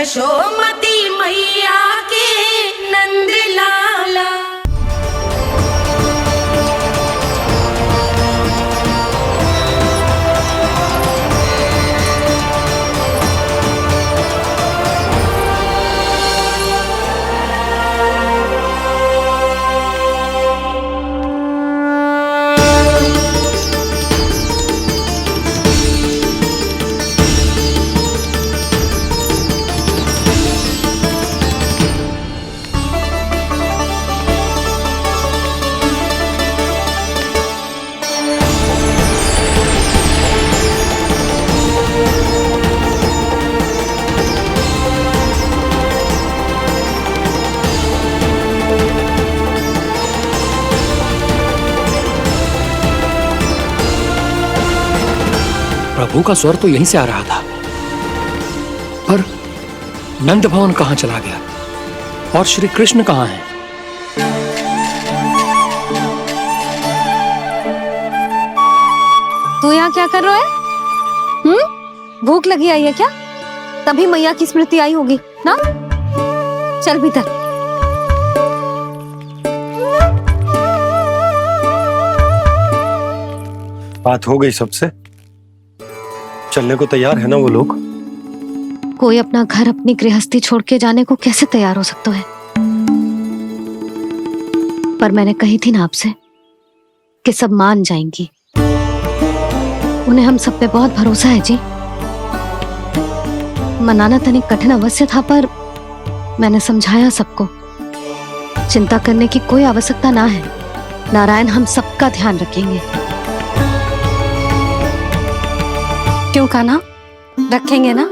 यशोमती मैया के नंद लाला। प्रभु का स्वर तो यहीं से आ रहा था, पर नंद भवन कहां चला गया और श्री कृष्ण कहां हैं? तू यहाँ क्या कर रहा है? भूख लगी आई है क्या? तभी मैया की स्मृति आई होगी ना? चल भीतर। बात हो गई सबसे? चलने को तैयार है ना वो लोग? कोई अपना घर अपनी गृहस्थी छोड़ के जाने को कैसे तैयार हो सकता है? पर मैंने कही थी ना आपसे कि सब मान जाएंगी। उन्हें हम सब पे बहुत भरोसा है जी। मनाना तनिक कठिन अवश्य था, पर मैंने समझाया सबको। चिंता करने की कोई आवश्यकता ना है। नारायण हम सबका ध्यान रखेंगे। क्यों कान्हा, रखेंगे ना?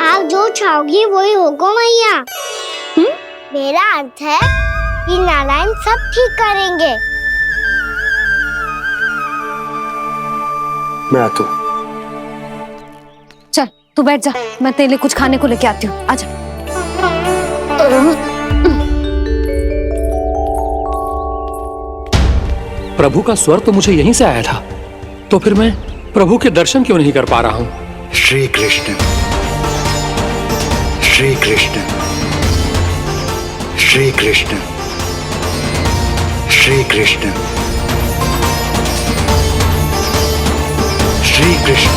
आप जो चाहोगी वही होगा मैया। मेरा अर्थ है कि नारायण सब ठीक करेंगे। मैं आता हूं। चल तू बैठ जा, मैं तेरे लिए कुछ खाने को लेके आती हूँ। आजा। प्रभु का स्वर तो मुझे यहीं से आया था, तो फिर मैं प्रभु के दर्शन क्यों नहीं कर पा रहा हूं? श्री कृष्ण, श्री कृष्ण, श्री कृष्ण, श्री कृष्ण, श्री कृष्ण,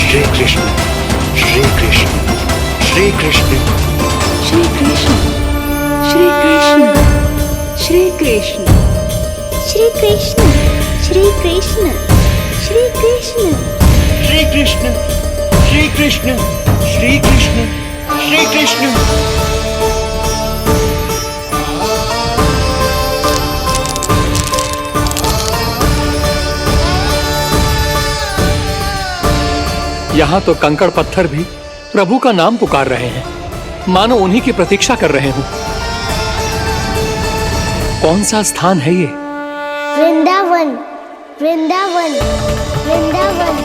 श्री कृष्ण, श्री कृष्ण, श्री कृष्ण, श्री कृष्ण, श्री कृष्ण, श्री कृष्ण, श्री कृष्ण, श्री कृष्ण, श्री कृष्ण, श्री कृष्ण, श्री कृष्ण, श्री कृष्ण, श्री कृष्ण। यहां तो कंकड़ पत्थर भी प्रभु का नाम पुकार रहे हैं, मानो उन्हीं की प्रतीक्षा कर रहे हूं। कौन सा स्थान है ये? वृंदावन, वृंदावन, वृंदावन।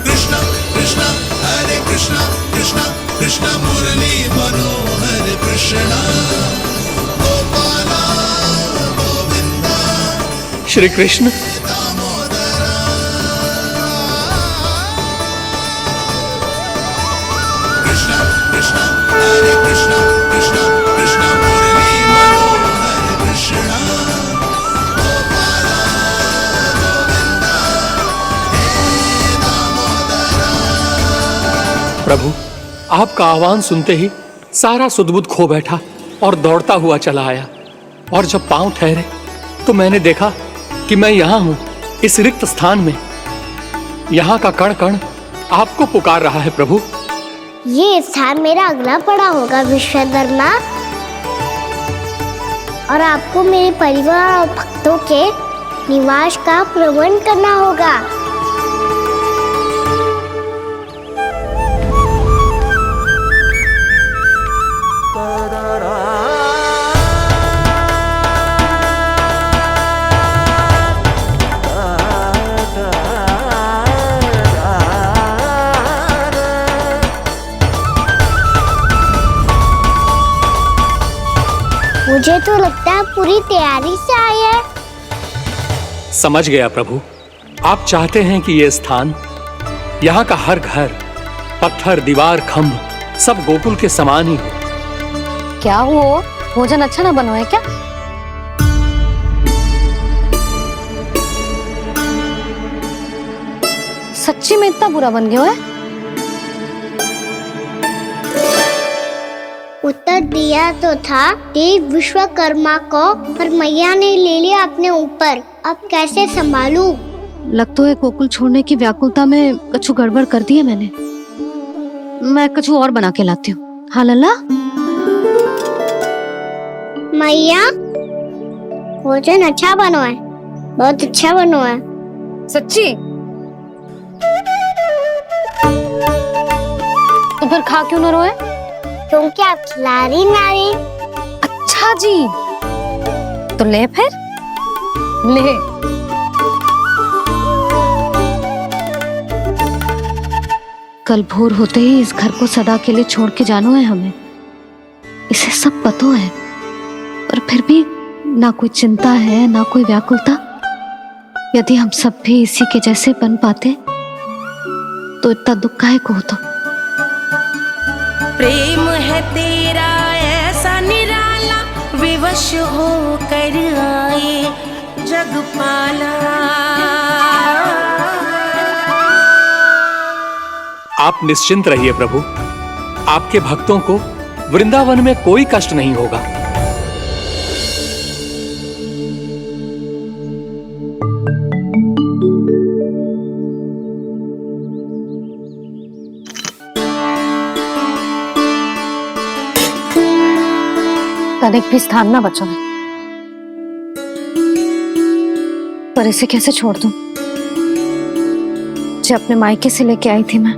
कृष्ण कृष्ण हरे कृष्ण, कृष्ण कृष्ण मुरली मनोहर कृष्ण गोपाला गोविंदा। श्री कृष्ण, कृष्ण कृष्ण हरे कृष्ण, कृष्ण कृष्ण मुरली मनोहर कृष्ण गोपाला गोविंदा हे दामोदरा। प्रभु आपका आह्वान सुनते ही सारा सुध-बुध खो बैठा और दौड़ता हुआ चला आया। और जब पांव ठहरे तो मैंने देखा कि मैं यहाँ हूँ, इस रिक्त स्थान में। यहाँ का कण कण आपको पुकार रहा है प्रभु। ये स्थान मेरा अगला पड़ा होगा विश्वकर्मा, और आपको मेरे परिवार और भक्तों के निवास का प्रबंध करना होगा। मुझे तो लगता है पूरी तैयारी से आए हैं। समझ गया प्रभु। आप चाहते हैं कि ये स्थान, यहाँ का हर घर, पत्थर, दीवार, खम्भ सब गोकुल के समान ही हो। क्या वो भोजन अच्छा ना बनो है क्या? सच्ची में इतना बुरा बन गया है? उत्तर दिया तो था देव विश्वकर्मा को, पर मैया ने ले लिया अपने ऊपर। अब कैसे संभालूं? लग तो है गोकुल छोड़ने की व्याकुलता में कछु गड़बड़ कर दी है मैंने। मैं कछु और बना के लाती हूँ। हाँ लल्ला? मैया, भोजन अच्छा बनो है, बहुत अच्छा बनो है। सच्ची? तो फिर खा क्यों न रोए? क्योंकि आप खिला रही नारी। अच्छा जी, तो ले फिर ले। कल भोर होते ही इस घर को सदा के लिए छोड़ के जाना है हमें। इसे सब पता है, पर फिर भी ना कोई चिंता है ना कोई व्याकुलता। यदि हम सब भी इसी के जैसे बन पाते तो इतना दुख काहे को होता। प्रेम है तेरा ऐसा निराला, विवश हो कर आए जगपाला। आप निश्चिंत रहिए प्रभु, आपके भक्तों को वृंदावन में कोई कष्ट नहीं होगा। तनिक भी स्थान ना बचो है, पर इसे कैसे छोड़ दूं? जो अपने मायके से लेके आई थी मैं।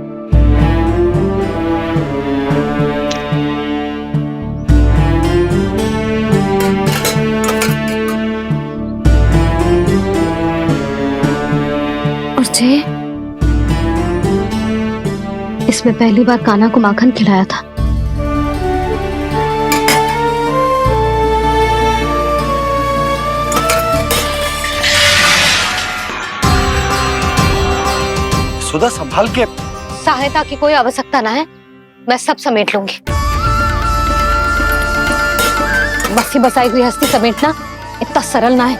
और जे इसमें पहली बार कान्हा को माखन खिलाया था। सुधा संभाल के। सहायता की कोई आवश्यकता ना है, मैं सब समेट लूंगी। बसी बसाई हुई हस्ती समेटना इतना सरल ना है।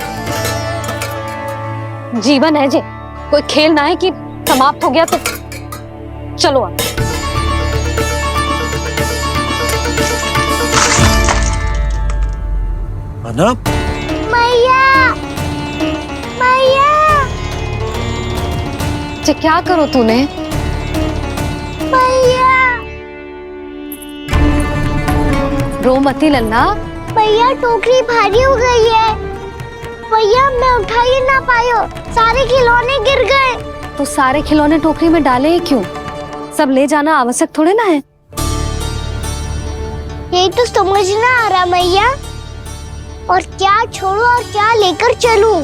जीवन है जी, कोई खेल ना है कि समाप्त हो गया तो चलो अब। अना? मैया, मैया। जे क्या करो तूने? मैया, रो मती लल्ला। भैया टोकरी भारी हो गई है। भैया मैं उठा ही ना पायो, सारे खिलौने गिर गए। तो सारे खिलौने टोकरी में डाले ही क्यों? सब ले जाना आवश्यक थोड़े ना है। यही तो समझ ना आ रहा मैया, और क्या छोड़ू और क्या लेकर चलूं?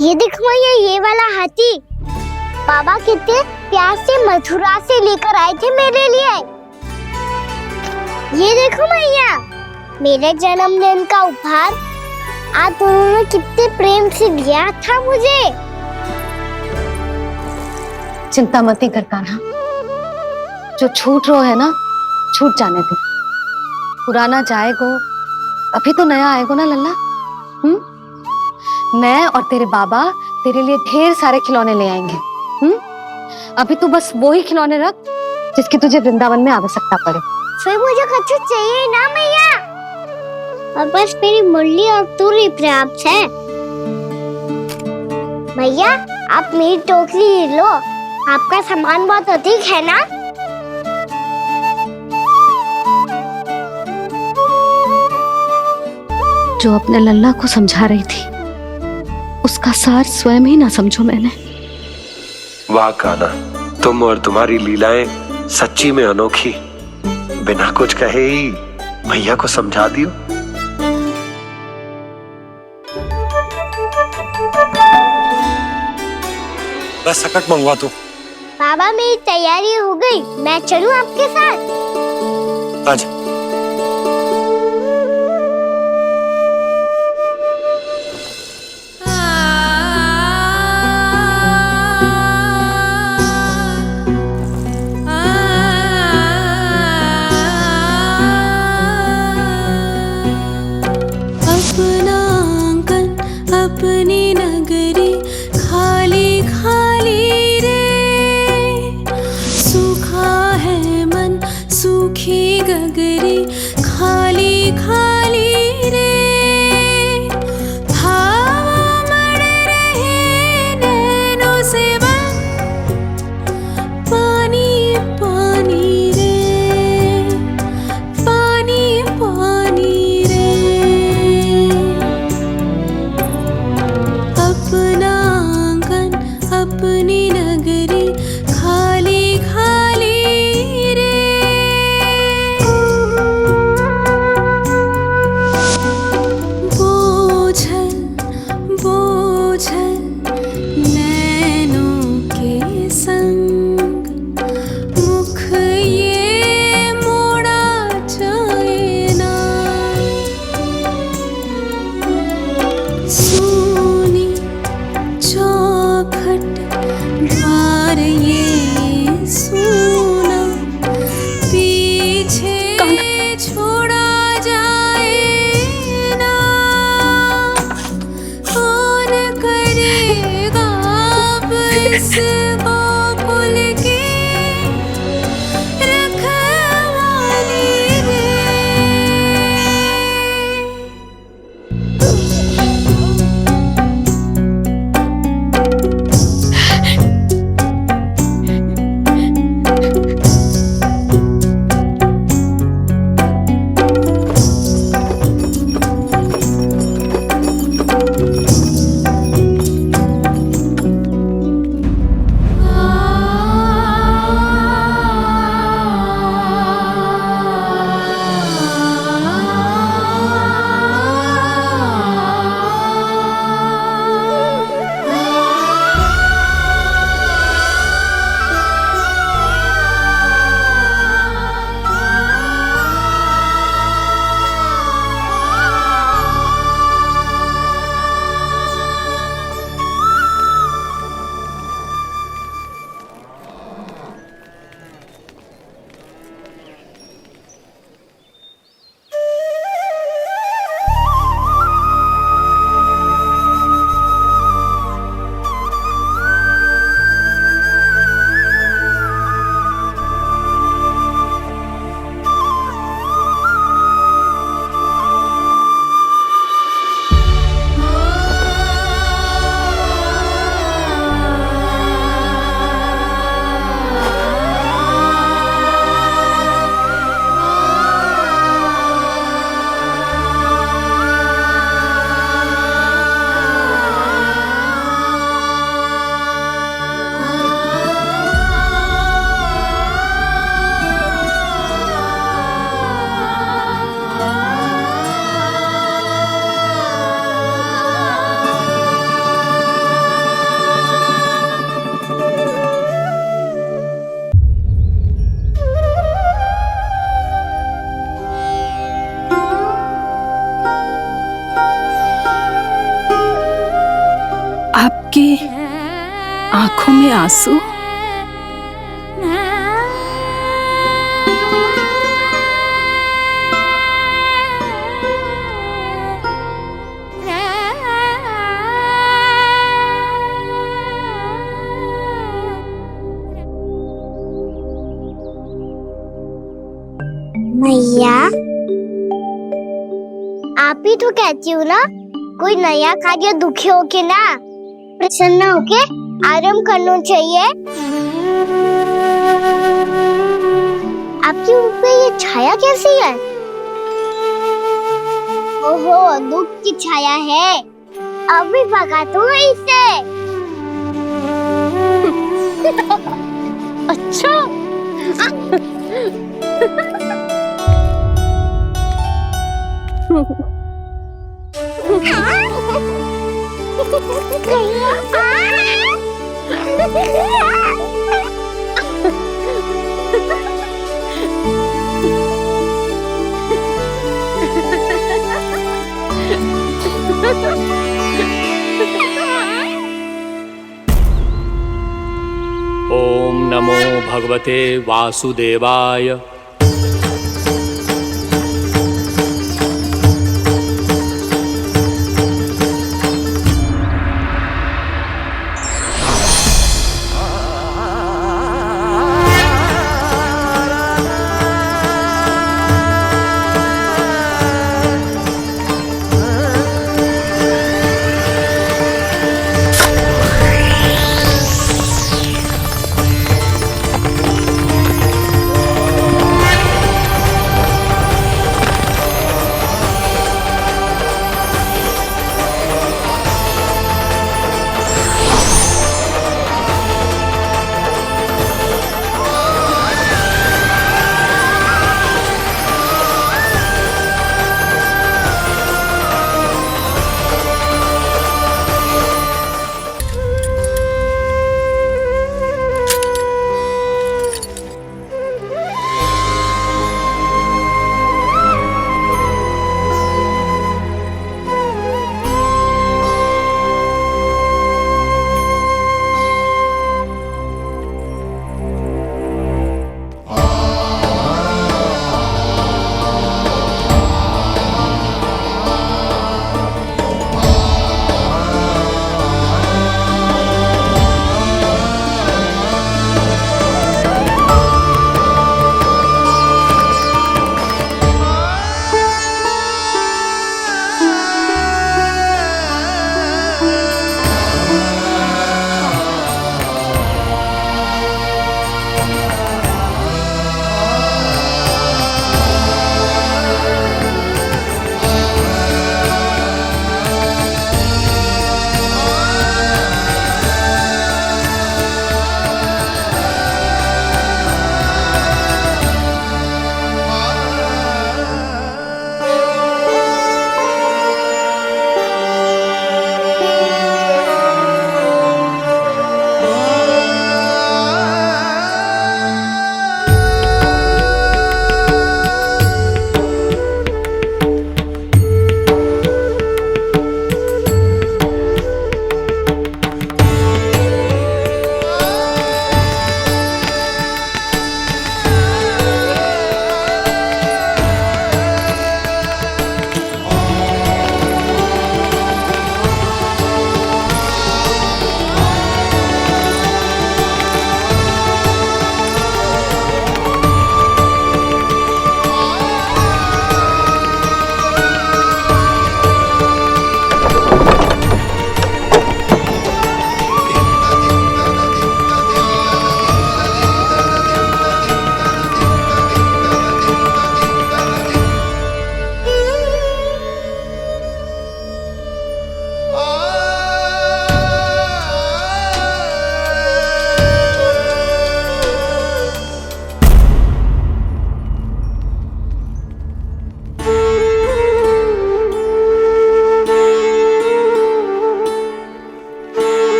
ये देख मैया, ये वाला हाथी बाबा कितने प्यार से मथुरा से लेकर आए थे मेरे लिए। ये देखो मैया, मेरे जन्मदिन का उपहार आप उन्होंने कितने प्रेम से दिया था मुझे। चिंता मत कर कान्हा, जो छूट रो है ना छूट जाने दे। पुराना जाएगो, अभी तो नया आएगो ना लल्ला। मैं और तेरे बाबा तेरे लिए ढेर सारे खिलौने ले आएंगे। अभी तू बस वो ही खिलौने रख जिसकी तुझे वृंदावन में आवश्यकता पड़े। फिर मुझे कछु चाहिए ना मैया, और बस मेरी मुरली और तुरी पर्याप्त है। भैया आप मेरी टोकरी ले लो, आपका सामान बहुत अधिक है ना। जो अपने लल्ला को समझा रही थी उसका सार स्वयं ही ना समझो मैंने। वाह कान्हा, तुम और तुम्हारी लीलाएं सच्ची में अनोखी। बिना कुछ कहे ही भैया को समझा दियो। बस सकट मंगवा तू। बाबा मेरी तैयारी हो गई, मैं चलूं आपके साथ? आजा। आपकी आंखों में आंसू? मैया, आप ही तो कहती हो ना, कोई नया कार्य दुखी होके ना प्रसन्न होके आराम करना चाहिए। आपकी मुख पे ये छाया कैसी है? ओहो, दुख की छाया है। अभी भगा दो इसे। अच्छा। ओम नमो भगवते वासुदेवाय।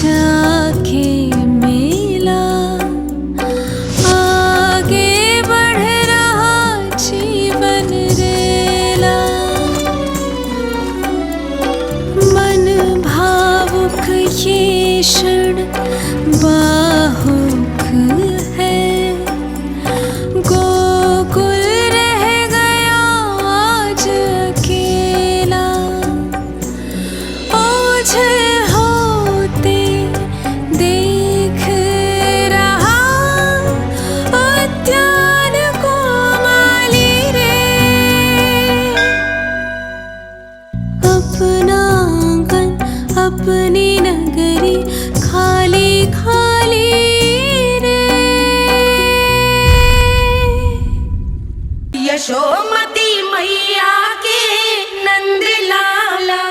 जाके मेला आगे बढ़ रहा जीवन रेला। मन भावुक ये क्षण बाहुक है, गोकुल रह गया आज अकेला। ओझल होते देख रहा उद्यान को माली रे। अपना आंगन अपनी नगरी खाली खाली रे। यशोमती मैया के नंद लाला।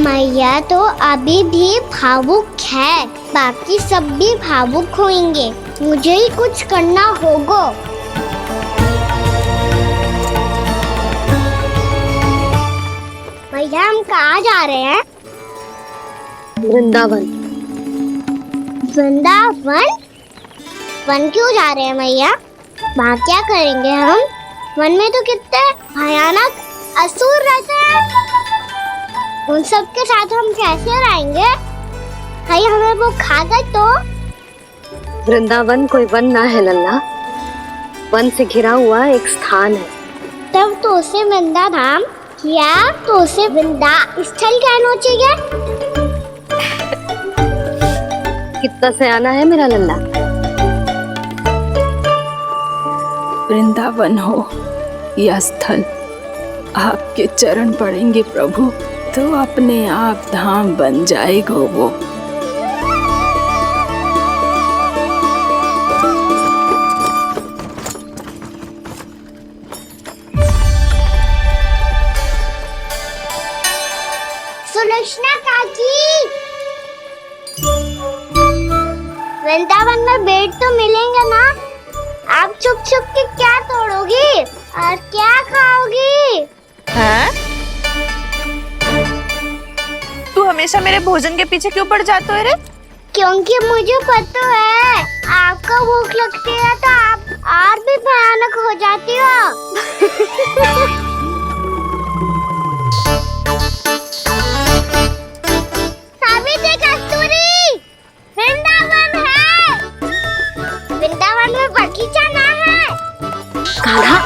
मैया तो अभी भी भावुक है, बाकी सब भी भावुक होंगे। मुझे ही कुछ करना होगा। भैया हम कहाँ जा रहे हैं? वृंदावन। वृंदावन? वन क्यों जा रहे हैं मैया? वहाँ क्या करेंगे हम? वन में तो कितने भयानक असुर रहते हैं। उन सब के साथ हम कैसे रहेंगे? कहीं हमें वो खा गए तो? वृंदावन कोई वन ना है लल्ला, वन से घिरा हुआ एक स्थान है। तब तो उसे वृंदा धाम या तो उसे वृंदा स्थल कहना चाहिए। कितना से आना है मेरा लल्ला? वृंदावन हो या स्थल, आपके चरण पड़ेंगे प्रभु तो अपने आप धाम बन जाएगा वो। सुलक्षणा काकी, वृंदावन में बेट तो मिलेंगे ना? आप छुप छुप के क्या तोड़ोगी और क्या खाओगी? हाँ? तू हमेशा मेरे भोजन के पीछे क्यों पड़ जाते हो रे? क्योंकि मुझे पता है आपको भूख लगती है तो आप और भी भयानक हो जाती हो। सावित्री कस्तूरी, वृंदावन है। वृंदावन में बगीचा ना है। कान्हा,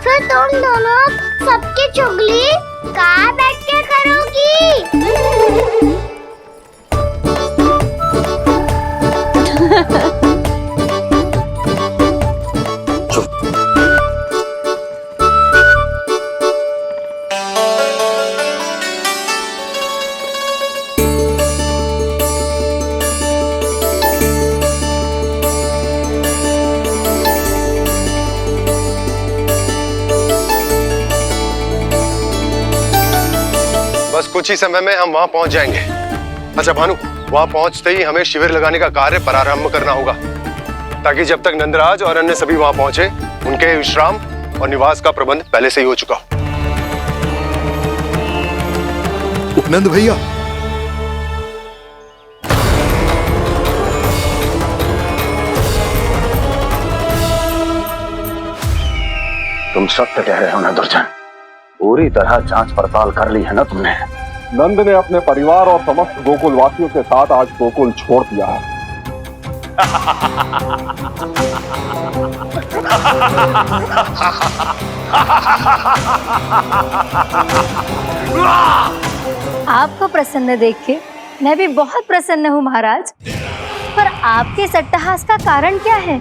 फिर तुम दोनों सबकी चुगली कहाँ बैठ के करोगी? बस कुछ ही समय में हम वहां पहुंच जाएंगे। अच्छा भानु, वहां पहुंचते ही हमें शिविर लगाने का कार्य प्रारंभ करना होगा, ताकि जब तक नंदराज और अन्य सभी वहां पहुंचे उनके विश्राम और निवास का प्रबंध पहले से ही हो चुका हो। उपनंद भैया, तुम सत्य कह रहे हो ना दुर्जन? पूरी तरह जांच पड़ताल कर ली है ना तुमने? नंद ने अपने परिवार और समस्त गोकुल वासियों के साथ आज गोकुल छोड़ दिया है। आपको प्रसन्न देख के मैं भी बहुत प्रसन्न हूँ महाराज। पर आपके इस अट्टहास का कारण क्या है?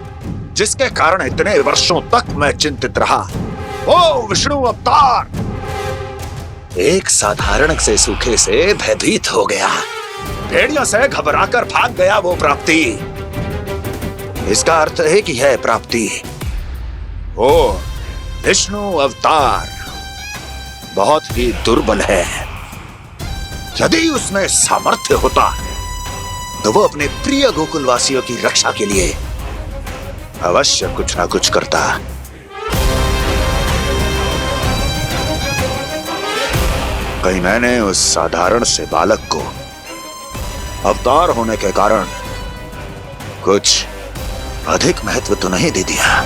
जिसके कारण इतने वर्षों तक मैं चिंतित रहा, वो विष्णु अवतार एक साधारण से सूखे से भयभीत हो गया। भेड़ियों से घबराकर भाग गया वो प्राप्ति। इसका अर्थ है कि यह प्राप्ति वो विष्णु अवतार बहुत ही दुर्बल है। यदि उसमें सामर्थ्य होता तो वो अपने प्रिय गोकुलवासियों की रक्षा के लिए अवश्य कुछ ना कुछ करता। कहीं मैंने उस साधारण से बालक को अवतार होने के कारण कुछ अधिक महत्व तो नहीं दे दिया।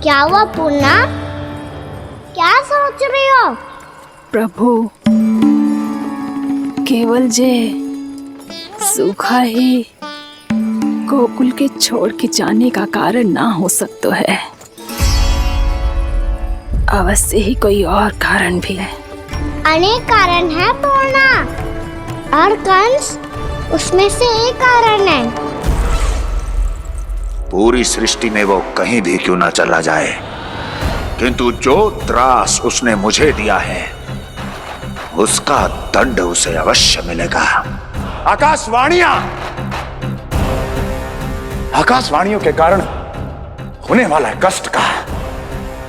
क्या हुआ पूर्णा? क्या सोच रही हो? प्रभु, केवल जे सूखा ही गोकुल के छोड़ के जाने का कारण ना हो सकता है, अवश्य ही कोई और कारण भी है। अनेक कारण है पूर्णा, और कंस उसमें से एक कारण है। पूरी सृष्टि में वो कहीं भी क्यों ना चला जाए, किंतु जो त्रास उसने मुझे दिया है उसका दंड उसे अवश्य मिलेगा। आकाशवाणियों के कारण होने वाला कष्ट का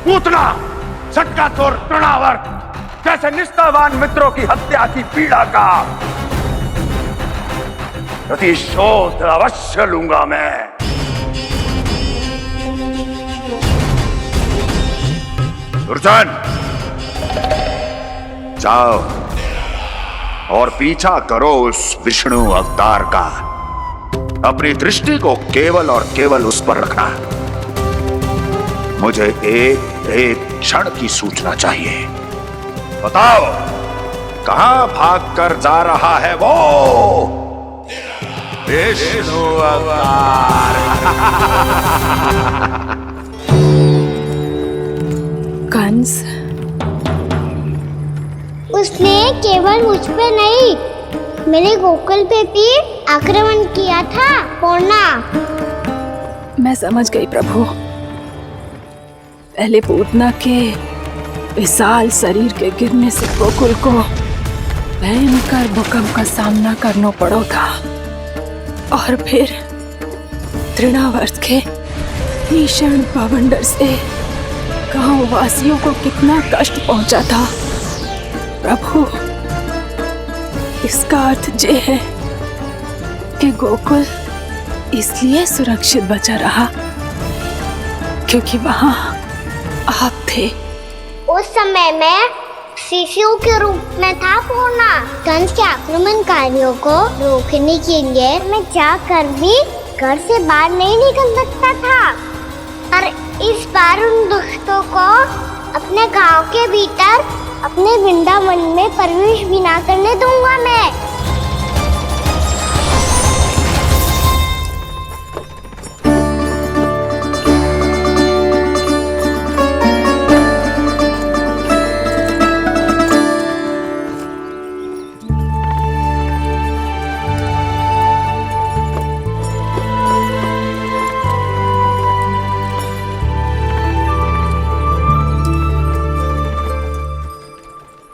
पूतना, सटकासुर, तृणावर्त जैसे निष्ठावान मित्रों की हत्या की पीड़ा का प्रतिशोध अवश्य लूंगा मैं। दुर्जन, जाओ और पीछा करो उस विष्णु अवतार का। अपनी दृष्टि को केवल और केवल उस पर रखना। मुझे एक एक क्षण की सूचना चाहिए। बताओ, कहां भागकर जा रहा है वो विष्णु अवतार? कंस, उसने केवल मुझ पे नहीं, मेरे गोकुल पे भी आक्रमण किया था पूर्णा। मैं समझ गई प्रभु। पहले पूतना के विशाल शरीर के गिरने से गोकुल को भयंकर भूकंप का सामना करना पड़ा था, और फिर तृणावर्त के भीषण पावंडर से गांव वासियों को कितना कष्ट पहुंचा था। प्रभु, इसका अर्थ ये है कि गोकुल इसलिए सुरक्षित बचा रहा क्योंकि वहां आप थे। उस समय मैं शिशु के रूप में था पूर्णा। कंस के आक्रमणकारियों को रोकने के लिए मैं जाकर भी घर से बाहर नहीं निकल सकता था, और इस बार उन दुष्टों को अपने गांव के भीतर, अपने वृंदावन में प्रवेश भी ना करने दूंगा मैं।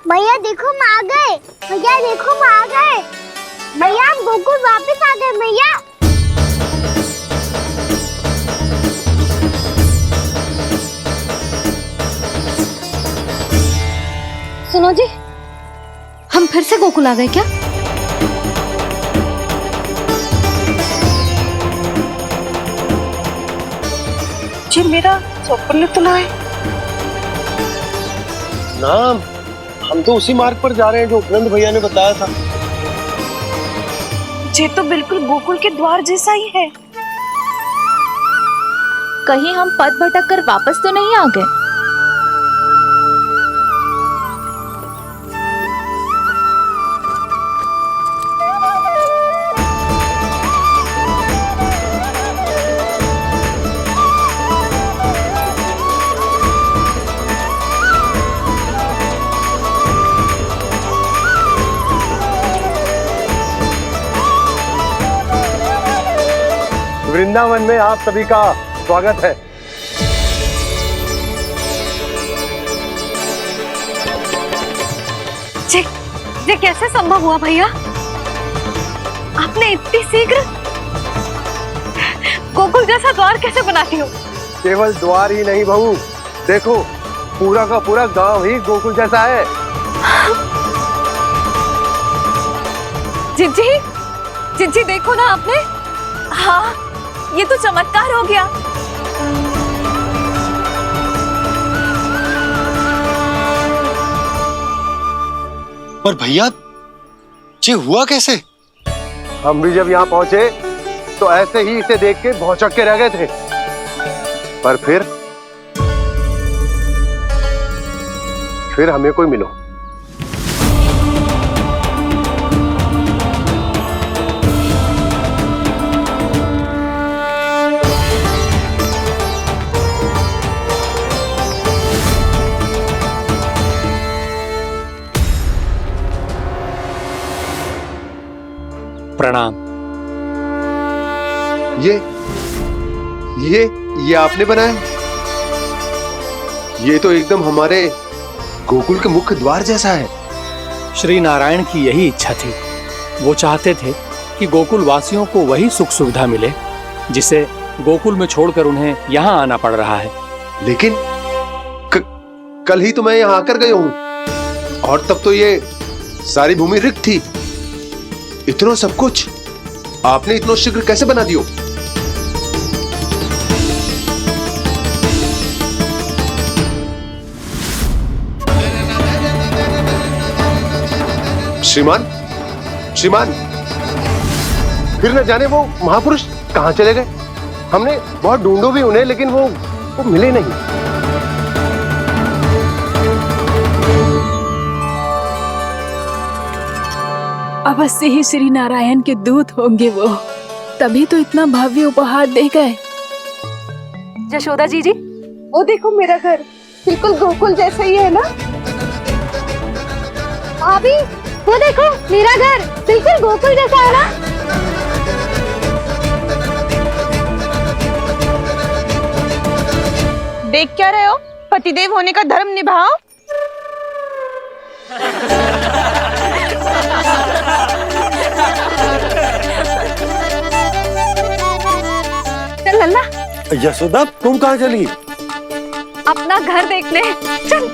भैया देखो हम आ गए, भैया देखो हम आ गए, भैया हम गोकुल वापस आ गए भैया। सुनो जी, हम फिर से गोकुल आ गए क्या? जी मेरा स्वप्न तो ना है। नाम हम तो उसी मार्ग पर जा रहे हैं जो उपनंद भैया ने बताया था। ये तो बिल्कुल गोकुल के द्वार जैसा ही है। कहीं हम पथ भटक कर वापस तो नहीं आ गए? वृंदावन में आप सभी का स्वागत है। ये कैसे संभव हुआ भैया? आपने इतनी शीघ्र गोकुल जैसा द्वार कैसे बनाती हो? केवल द्वार ही नहीं बहू, देखो पूरा का पूरा गांव ही गोकुल जैसा है। जिज्जी, जिज्जी देखो ना आपने। हाँ, ये तो चमत्कार हो गया। पर भैया ये हुआ कैसे? हम भी जब यहाँ पहुंचे तो ऐसे ही इसे देख के भौचक के रह गए थे, पर फिर हमें कोई मिलो। प्रणाम। ये आपने बनाया? ये तो एकदम हमारे गोकुल के मुख्य द्वार जैसा है। श्री नारायण की यही इच्छा थी। वो चाहते थे कि गोकुल वासियों को वही सुख सुविधा मिले जिसे गोकुल में छोड़कर उन्हें यहाँ आना पड़ रहा है। लेकिन कल ही तो मैं यहाँ आकर गया हूँ और तब तो ये सारी भूमि रिक्त थी। इतना सब कुछ आपने इतना शीघ्र कैसे बना दियो? श्रीमान, श्रीमान, फिर न जाने वो महापुरुष कहाँ चले गए। हमने बहुत ढूंढो भी उन्हें, लेकिन वो मिले नहीं। अवश्य ही श्री नारायण के दूत होंगे वो, तभी तो इतना भव्य उपहार दे गए। यशोदा जी, वो देखो मेरा घर बिल्कुल गोकुल जैसा ही है ना। भाभी वो देखो मेरा घर बिल्कुल गोकुल जैसा है ना। देख क्या रहे हो? पतिदेव होने का धर्म निभाओ। चल लल्ला, यशोदा तुम कहाँ चली? अपना घर देखने चल।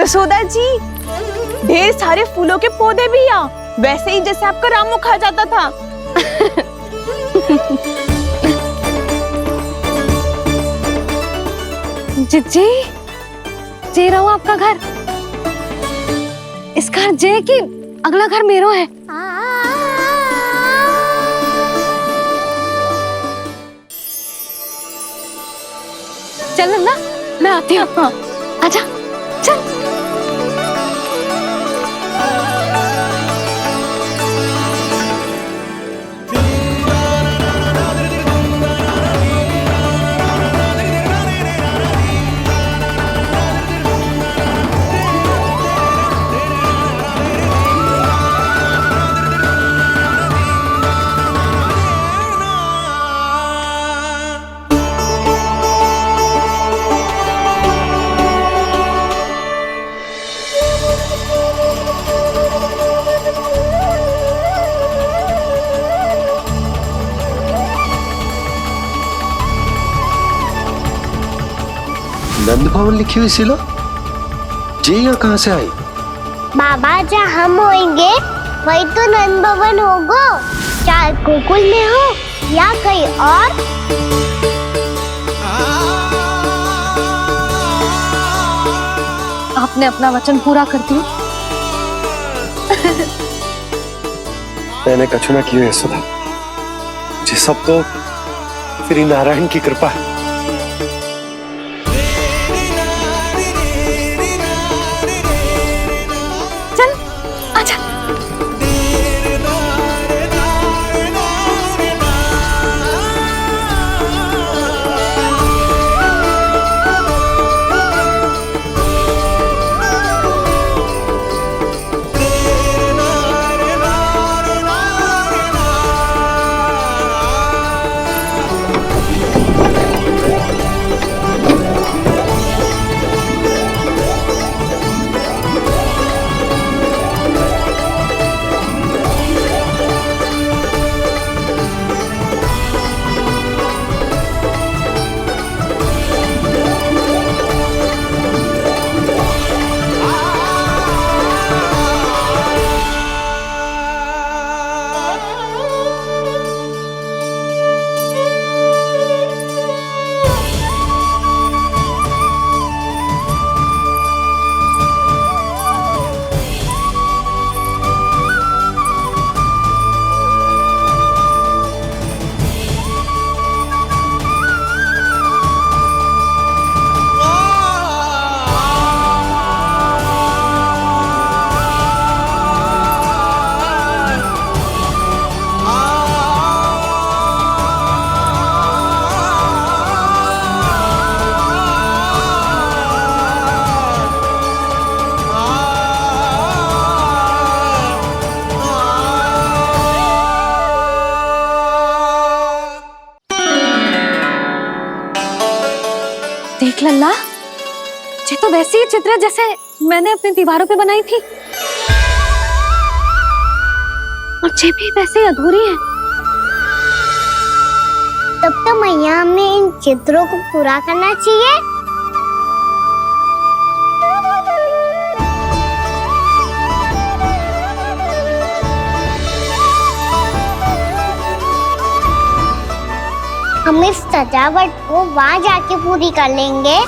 यशोदा जी, ढेर सारे फूलों के पौधे भी यहाँ, वैसे ही जैसे आपका रामू खा जाता था। जिज्जी, जे रहो आपका घर। इस घर जे की अगला घर मेरो है। चल लल्ला, मैं आती हूँ। आजा, चल। नंद भवन लिखी हुई शिला जी यहाँ कहाँ से आई? बाबा जहाँ हम होंगे वही तो नंद भवन होगा, चाहे गोकुल में हो या कहीं और। आपने अपना वचन पूरा कर दिया। मैंने कछु ना किया यशोदा जी, सब तो श्री नारायण की कृपा है। चल आजा। देख लल्ला, ये तो वैसी ही चित्र जैसे मैंने अपनी दीवारों पे बनाई थी, और ये भी वैसे ही अधूरी है। तब तो मैया हमें इन चित्रों को पूरा करना चाहिए। हम इस सजावट को वहाँ जाके पूरी कर लेंगे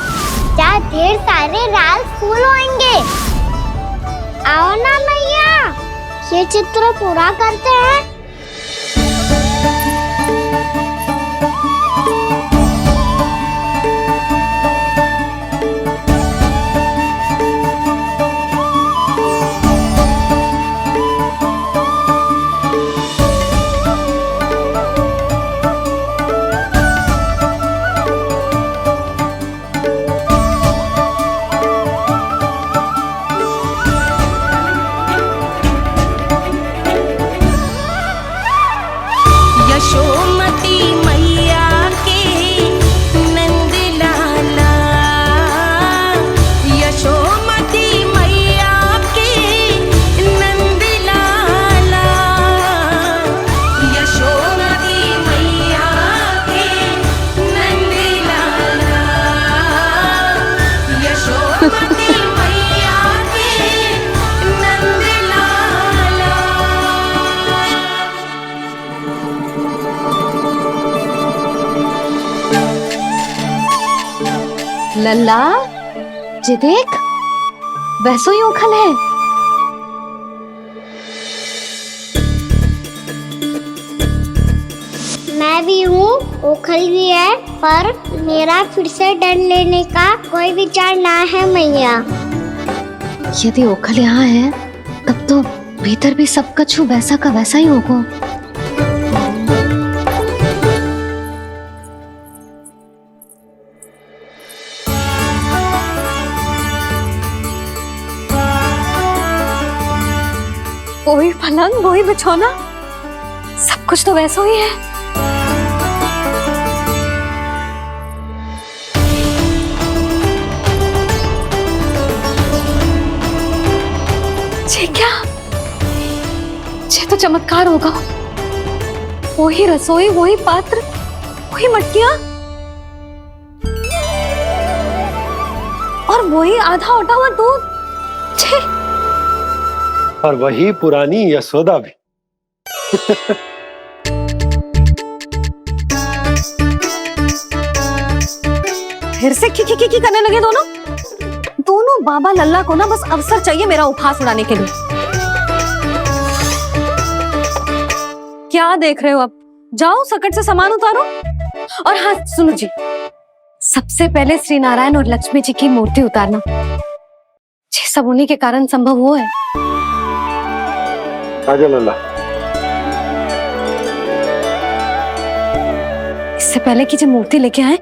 जहाँ ढेर सारे लाल फूल होंगे। आओ ना मैया, ये चित्र पूरा करते हैं। यशोमती मैया के नंद लाला, यशोमती मैया के नंद लाला, यशोमती मैया के नंद लाला, यशोमती मैया के नंद लाला। लल्ला, ये देख, वैसो ही ओखल है। मैं भी हूँ, ओखल भी है, पर मेरा फिर से डर लेने का कोई विचार ना है मैया। यदि ओखल यहाँ है, तब तो भीतर भी सब कछु वैसा का वैसा ही होगा। वही पलंग, वही बिछौना, सब कुछ तो वैसा ही है। ये क्या? ये तो चमत्कार होगा। वही रसोई, वही पात्र, वही मटकियां। वही आधा उटा हुआ दूध। छे। और वही पुरानी यशोदा भी। फिर से की करने लगे दोनों बाबा लल्ला को ना बस अवसर चाहिए मेरा उपहास उड़ाने के लिए। क्या देख रहे हो? अब जाओ सकट से सामान उतारो। और हाँ सुनो जी, सबसे पहले श्री नारायण और लक्ष्मी जी की मूर्ति उतारना। ये सब उन्हीं के कारण संभव हुआ है। आजा लल्ला। इससे पहले कि जो मूर्ति लेके आए,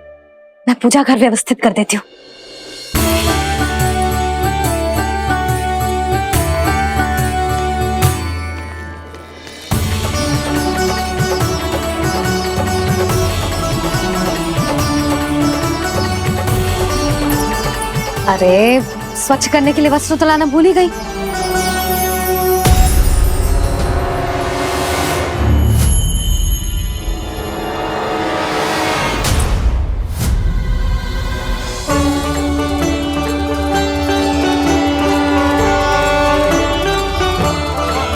मैं पूजा घर व्यवस्थित कर देती हूँ। अरे स्वच्छ करने के लिए वस्त्र तो लाना भूल ही गई।